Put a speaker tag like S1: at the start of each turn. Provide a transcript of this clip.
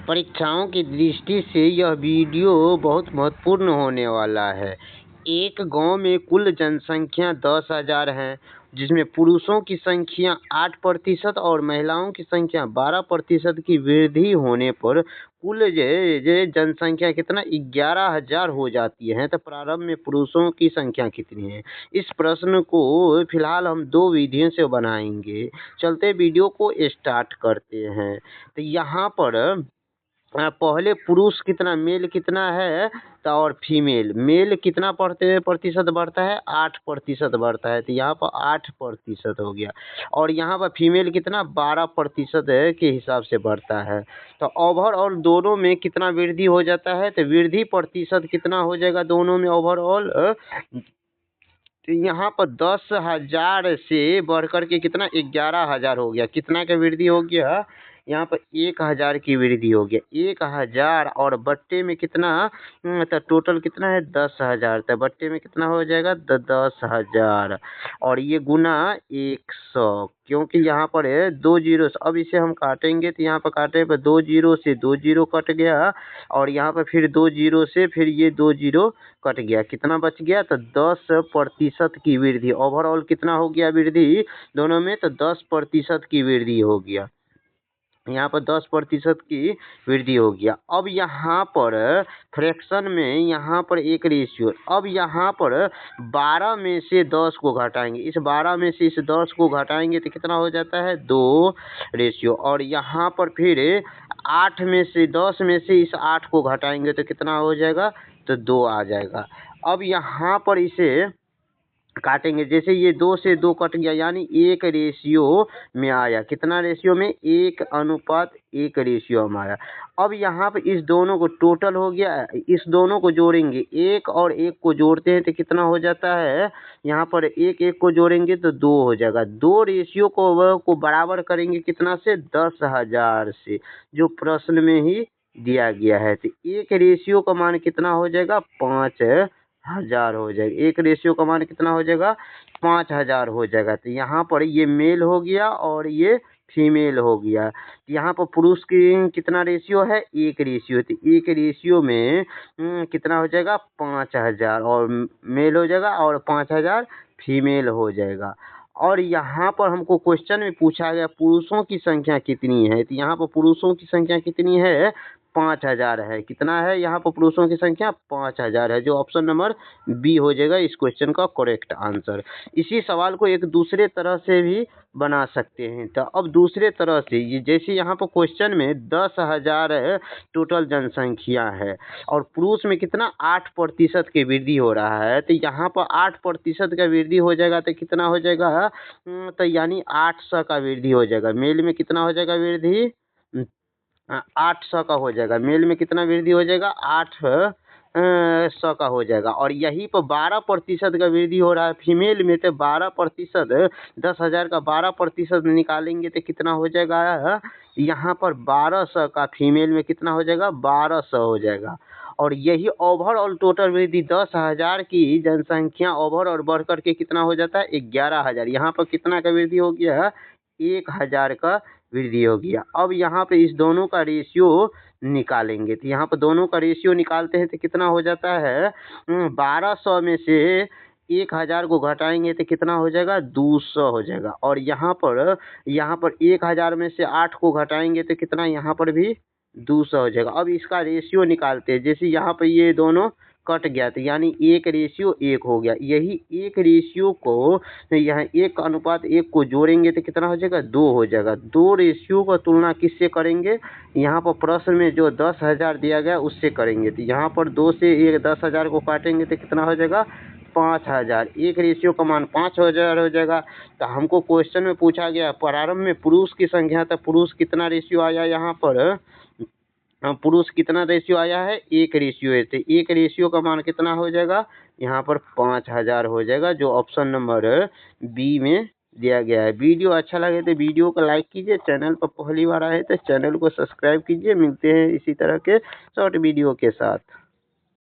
S1: परीक्षाओं की दृष्टि से यह वीडियो बहुत महत्वपूर्ण होने वाला है। एक गांव में कुल जनसंख्या 10,000 है, जिसमें पुरुषों की संख्या 8% और महिलाओं की संख्या 12% की वृद्धि होने पर कुल जनसंख्या कितना 11,000 हो जाती है। तो प्रारंभ में पुरुषों की संख्या कितनी है? इस प्रश्न को फिलहाल हम 2 विधियों से बनाएंगे। चलते वीडियो को स्टार्ट करते हैं। तो यहाँ पर पहले पुरुष कितना, मेल कितना है तो और फीमेल, मेल कितना प्रतिशत बढ़ता है? 8% बढ़ता है। तो यहाँ पर 8% हो गया। और यहाँ पर फीमेल कितना 12% के हिसाब से बढ़ता है। तो ओवरऑल दोनों में कितना वृद्धि हो जाता है? तो वृद्धि प्रतिशत कितना हो जाएगा दोनों में ओवरऑल? तो यहाँ पर 10,000 से बढ़ कर के कितना 11,000 हो गया। कितना का वृद्धि हो गया? यहाँ पर 1,000 की वृद्धि हो गया। 1,000 और बट्टे में कितना, तो टोटल कितना है 10,000। तो बट्टे में कितना हो जाएगा 10,000 और ये गुना 100, क्योंकि यहाँ पर है 2 जीरो। अब इसे हम काटेंगे तो यहाँ पर काटे पर 2 जीरो से 2 जीरो कट गया और यहाँ पर फिर 2 जीरो से फिर ये 2 जीरो कट गया। कितना बच गया? तो 10% की वृद्धि। ओवरऑल कितना हो गया वृद्धि दोनों में? तो 10% की वृद्धि हो गया। यहाँ पर 10% की वृद्धि हो गया। अब यहाँ पर फ्रैक्शन में यहाँ पर एक रेशियो। अब यहाँ पर 12 में से 10 को घटाएंगे। इस 12 में से इस 10 को घटाएंगे तो कितना हो जाता है 2 रेशियो। और यहाँ पर फिर 8 में से 10 में से इस 8 को घटाएंगे तो कितना हो जाएगा? तो 2 आ जाएगा। अब यहाँ पर इसे काटेंगे। जैसे ये 2 से 2 कट गया, यानी 1 रेशियो में आया। कितना रेशियो में? 1:1 रेशियो में आया। अब यहाँ पे इस दोनों को टोटल हो गया, इस दोनों को जोड़ेंगे। 1 और 1 को जोड़ते हैं तो कितना हो जाता है? यहाँ पर 1 को जोड़ेंगे तो 2 हो जाएगा। 2 रेशियो को बराबर करेंगे कितना से? 10,000 से, जो प्रश्न में ही दिया गया है। तो 1 रेशियो का मान कितना हो जाएगा? 5,000 हो जाएगा। 1 रेशियो का मान कितना हो जाएगा? 5,000 हो जाएगा। तो यहाँ पर ये मेल हो गया और ये फीमेल हो गया। यहाँ पर पुरुष की कितना रेशियो है? 1 रेशियो। तो 1 रेशियो में कितना हो जाएगा? 5,000 और मेल हो जाएगा और 5,000 फीमेल हो जाएगा। और यहाँ पर हमको क्वेश्चन में पूछा गया पुरुषों की संख्या कितनी है। तो यहाँ पर पुरुषों की संख्या कितनी है? 5,000 है। कितना है यहाँ पर पुरुषों की संख्या? 5,000 है, जो ऑप्शन नंबर बी हो जाएगा इस क्वेश्चन का करेक्ट आंसर। इसी सवाल को एक दूसरे तरह से भी बना सकते हैं। तो अब दूसरे तरह से जैसे यहाँ पर क्वेश्चन में 10,000 टोटल जनसंख्या है और पुरुष में कितना 8% की वृद्धि हो रहा है। तो यहाँ पर 8% का वृद्धि हो जाएगा तो कितना हो जाएगा? तो यानी 800 का वृद्धि हो जाएगा। मेल में कितना हो जाएगा वृद्धि? 800 का हो जाएगा। मेल में कितना वृद्धि हो जाएगा? 800 का हो जाएगा। और यहीं पर 12% का वृद्धि हो रहा है फीमेल में। तो 12%, 10,000 का 12% निकालेंगे तो कितना हो जाएगा? यहाँ पर 1200 का, फीमेल में कितना हो जाएगा? 1200 हो जाएगा। और यही ओवरऑल टोटल वृद्धि 10,000 की जनसंख्या ओवरऑल बढ़ करके कितना हो जाता है? 11,000। यहाँ पर कितना का वृद्धि हो गया? 1,000 का वृद्धि हो गया। अब यहाँ पे इस दोनों का रेशियो निकालेंगे। तो यहाँ पर दोनों का रेशियो निकालते हैं तो कितना हो जाता है? 1200 में से 1,000 को घटाएंगे तो कितना हो जाएगा? 200 हो जाएगा। और यहाँ पर 1,000 में से 8 को घटाएंगे तो कितना यहाँ पर भी 200 हो जाएगा। अब इसका रेशियो निकालते हैं। जैसे यहाँ पर ये दोनों कट गया तो यानी 1 रेशियो 1 हो गया। यही 1 रेशियो को यहाँ 1:1 को जोड़ेंगे तो कितना हो जाएगा? 2 हो जाएगा। 2 रेशियो का तुलना किससे करेंगे? यहाँ पर प्रश्न में जो 10,000 दिया गया उससे करेंगे। तो यहाँ पर 2 से 10,000 को काटेंगे तो कितना हो जाएगा? 5,000। 1 रेशियो का मान 5,000 हो जाएगा। तो हमको क्वेश्चन में पूछा गया प्रारंभ में पुरुष की संख्या। तो पुरुष कितना रेशियो आया यहाँ पर? पुरुष कितना रेशियो आया है? 1 रेशियो है। तो 1 रेशियो का मान कितना हो जाएगा? यहाँ पर 5,000 हो जाएगा, जो ऑप्शन नंबर बी में दिया गया है। वीडियो अच्छा लगे तो वीडियो को लाइक कीजिए। चैनल पर पहली बार आए तो चैनल को सब्सक्राइब कीजिए। मिलते हैं इसी तरह के शॉर्ट वीडियो के साथ।